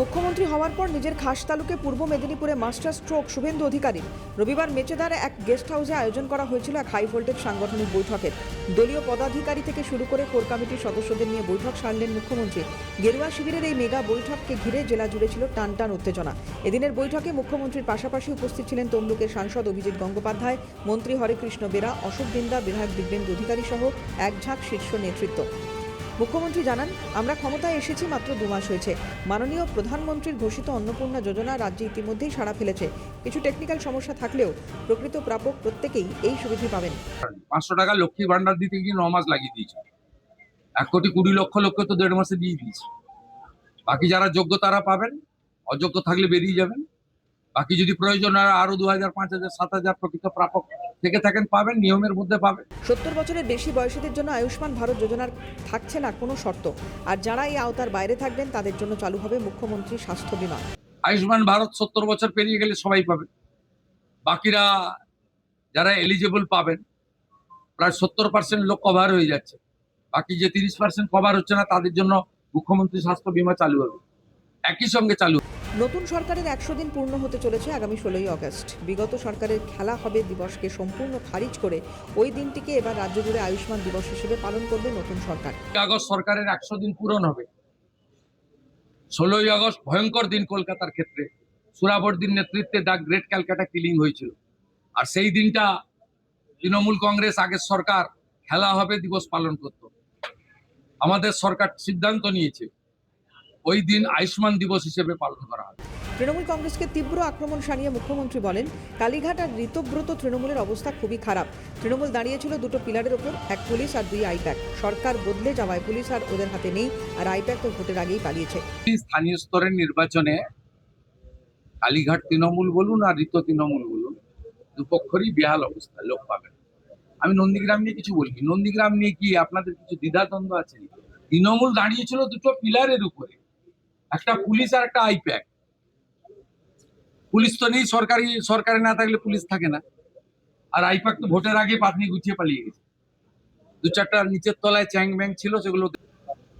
মুখ্যমন্ত্রী হওয়ার পর নিজের খাস তালুকে পূর্ব মেদিনীপুরে মাস্টার স্ট্রোক শুভেন্দু অধিকারী। রবিবার মেচেদার এক গেস্ট হাউসে আয়োজন করা হয়েছিল এক হাই ভোল্টেজ সাংগঠনিক বৈঠকের। দলীয় পদাধিকারী থেকে শুরু করে কোর কমিটির সদস্যদের নিয়ে বৈঠক সারলেন মুখ্যমন্ত্রী। গেরুয়া শিবিরের এই মেগা বৈঠককে ঘিরে জেলা জুড়ে ছিল টান টান উত্তেজনা। এদিনের বৈঠকে মুখ্যমন্ত্রীর পাশাপাশি উপস্থিত ছিলেন তমলুকের সাংসদ অভিজিৎ গঙ্গোপাধ্যায়, মন্ত্রী হরেকৃষ্ণ বেরা, অশোক দিন্দা, বিধায়ক দিব্যেন্দু অধিকারী সহ এক ঝাঁক শীর্ষ নেতৃত্ব। মুখ্যমন্ত্রী জানান, আমরা ক্ষমতায় এসেছি মাত্র 2 মাস হয়েছে। মাননীয় প্রধানমন্ত্রীর ঘোষিত অন্নপূর্ণা যোজনা রাজ্যে ইতিমধ্যেই সাড়া ফেলেছে। কিছু টেকনিক্যাল সমস্যা থাকলেও প্রকৃত প্রাপক প্রত্যেকেই এই সুবিধা পাবেন। 500 টাকা লক্ষ্মী ভান্ডার দিতে গিয়ে 9 মাস লাগিয়ে দিয়েছে। 1,20,00,000 লোককে তো 1.5 মাসে দিয়ে দিয়েছে। বাকি যারা যোগ্য তারা পাবেন, অযোগ্য থাকলে বেরিয়ে যাবেন। বাকি যদি প্রয়োজন হয় আরো 2,000, 5,000, 7,000 প্রকৃত প্রাপক থেকে থাকেন পাবেন, নিয়মের মধ্যে পাবেন। 70 বছরের বেশি বয়সীদের জন্য আয়ুষ্মান ভারত যোজনার থাকছে না কোনো শর্ত। আর যারা এই আওতার বাইরে থাকবেন তাদের জন্য চালু হবে মুখ্যমন্ত্রী স্বাস্থ্য বীমা। আয়ুষ্মান ভারত 70 বছর পেরিয়ে গেলে সবাই পাবে। বাকিরা যারা এলিজিবল পাবেন, প্রায় 70% লোক কভার হয়ে যাচ্ছে। বাকি যে 30% কভার হচ্ছে না তাদের জন্য মুখ্যমন্ত্রী স্বাস্থ্য বীমা চালু হবে, একই সঙ্গে চালু। নতুন সরকারের 100 দিন পূর্ণ হতে চলেছে আগামী 16ই আগস্ট। বিগত সরকারের খেলা হবে দিবসকে সম্পূর্ণ খারিজ করে ওই দিনটিকে এবার রাজ্য জুড়ে আয়ুষ্মান দিবস হিসেবে পালন করবে নতুন সরকার। আগস্ট সরকারের 100 দিন পূরণ হবে। 16ই আগস্ট ভয়ঙ্কর দিন কলকাতার ক্ষেত্রে। সুরাবর্দির নেতৃত্বে দ্য গ্রেট ক্যালকাটা কিলিং হয়েছিল। আর সেই দিনটা তৃণমূল কংগ্রেস আগের সরকার খেলা হবে দিবস পালন করত। আমাদের সরকার সিদ্ধান্ত নিয়েছে ওই দিন আয়ুষ্মান দিবস হিসেবে পালন করা হবে। তৃণমূল কংগ্রেসকে তীব্র আক্রমণ শানিয়ে মুখ্যমন্ত্রী বলেন, কালীঘাট আর ঋতব্রত তৃণমূলের অবস্থা খুবই খারাপ। তৃণমূল দাঁড়িয়েছিল দুটো পিলারের ওপর, এক পুলিশ আর 2 আইপ্যাক। সরকার বদলে যাওয়ায় পুলিশ আর ওদের হাতে নেই, আর আইপ্যাক তো ভোটের আগেই পালিয়েছে। স্থানীয় স্তরের নির্বাচনে কালীঘাট তৃণমূল বলুন আর ঋত তৃণমূল বলুন, দুপক্ষরই বেহাল অবস্থা, লোক পাবেন। আমি নন্দীগ্রাম নিয়ে কিছু বলি, নন্দীগ্রাম নিয়ে কি আপনাদের কিছু দ্বিধাদ্বন্দ্ব আছে? তৃণমূল দাঁড়িয়েছিল দুটো পিলারের উপরে, একটা পুলিশ আর একটা আইপ্যাক। পুলিশ তো নেই, সরকারে না থাকলে পুলিশ থাকে না। আর আইপ্যাক তো ভোটের আগে পাতনি গুছিয়ে পালিয়ে গেছে। 2-4টা নিচের তলায় চ্যাং ব্যাং ছিল, সেগুলো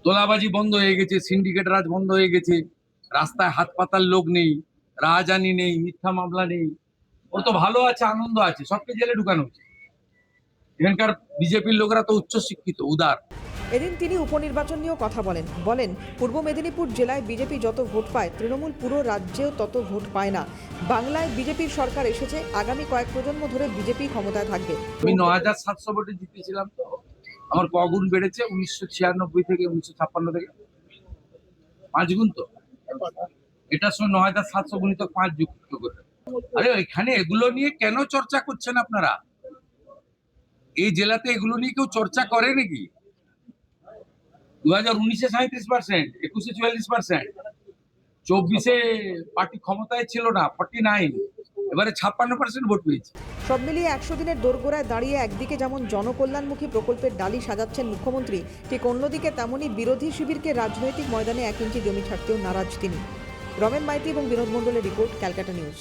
তোলাবাজি বন্ধ হয়ে গেছে, সিন্ডিকেট রাজ বন্ধ হয়ে গেছে, রাস্তায় হাত পাতার লোক নেই, রাজধানী নেই, মিথ্যা মামলা নেই। ওর তো ভালো আছে, আনন্দ আছে, সবকে জেলে ঢুকানো হচ্ছে। এখানকার বিজেপির লোকরা তো উচ্চ শিক্ষিত, উদার। এদিন তিনি উপনির্বাচন নিয়েও কথা বলেন, পূর্ব মেদিনীপুর জেলায় বিজেপি যত ভোট পায় তৃণমূল পুরো রাজ্যেও তত ভোট পায় না। বাংলায় বিজেপির সরকার এসেছে, আগামী কয়েক প্রজন্ম ধরে বিজেপি ক্ষমতায় থাকবে। আমি 9,700 ভোটে জিতেছিলাম, তো আমার কগুণ বেড়েছে 1996 থেকে 1956 থেকে 5 গুণ। তো এটার সঙ্গে 9,700 গুণিত 5 যুক্ত করে। আরে এখানে এগুলো নিয়ে কেন চর্চা করছেন আপনারা? এই জেলাতে এগুলো নিয়ে কেউ চর্চা করে নাকি? 2019-এ 37%, 21-এ 44%, 24-এ পার্টি ক্ষমতায় ছিল না, 49, এবারে 56% ভোট পেয়েছে। সব মিলিয়ে 100 দিনের দোরগোড়ায় দাঁড়িয়ে একদিকে যেমন জনকল্যাণমুখী প্রকল্পের ডালি সাজাচ্ছেন মুখ্যমন্ত্রী, ঠিক অন্যদিকে তেমনই বিরোধী শিবিরকে রাজনৈতিক ময়দানে 1 ইঞ্চি জমি ছাড়তেও নারাজ তিনি। রমেন মাইতি এবং বিনোদ মণ্ডলের রিপোর্ট, ক্যালকাটা নিউজ।